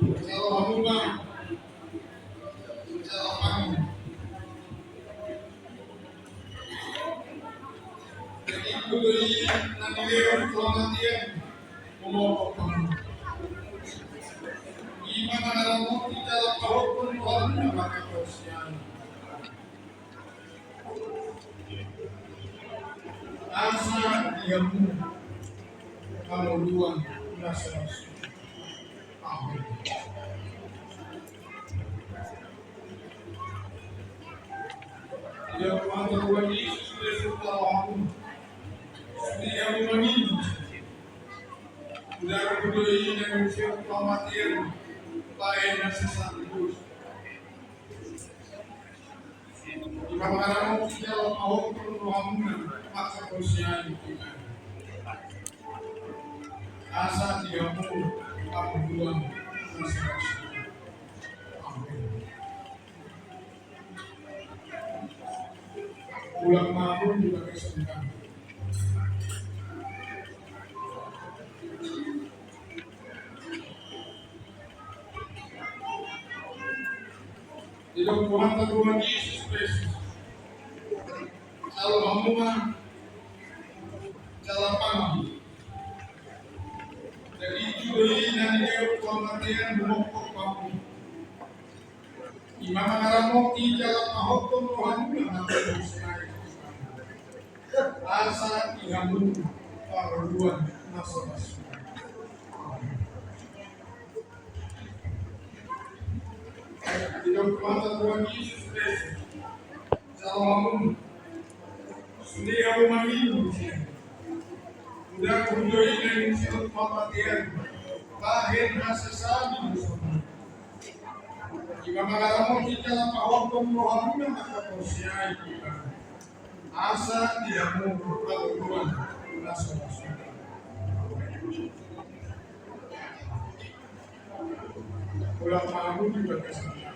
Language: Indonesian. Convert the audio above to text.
Kalau kamu mah salah paham. Jadi beli nanti selamat dia ngomong kamu. Gimana kalau kita tahu pun orang nggak pakai kosian. Asa diamu kalau dua merasa amin. Dia pada dua Yesus Kristus tahu dia menangis. Udah kedua ini yang siap kematian lain nasi satu. Jika kamu tidak mau perluannya maka kosian kita. Asa diamu kalau dua merasa pulang maupun juga kesulitan. Di dalam Tuhan Yesus Kristus, kalau kamu mah salah paham. Jadi juga nanti kematian memokok kamu. Imam Aramoki dalam mahukum Tuhan yang asa dihamu paruan nasoras. Di dalam Tuhan Yesus Kristus, salam sudah mami udah kunjungi dengan silat kematian lahir nasesami bersama. Jika malam kita mahukum Tuhan yang akan bersiai kita. Asa dihamu paruan nasoras. Pulang malam juga kesenangan.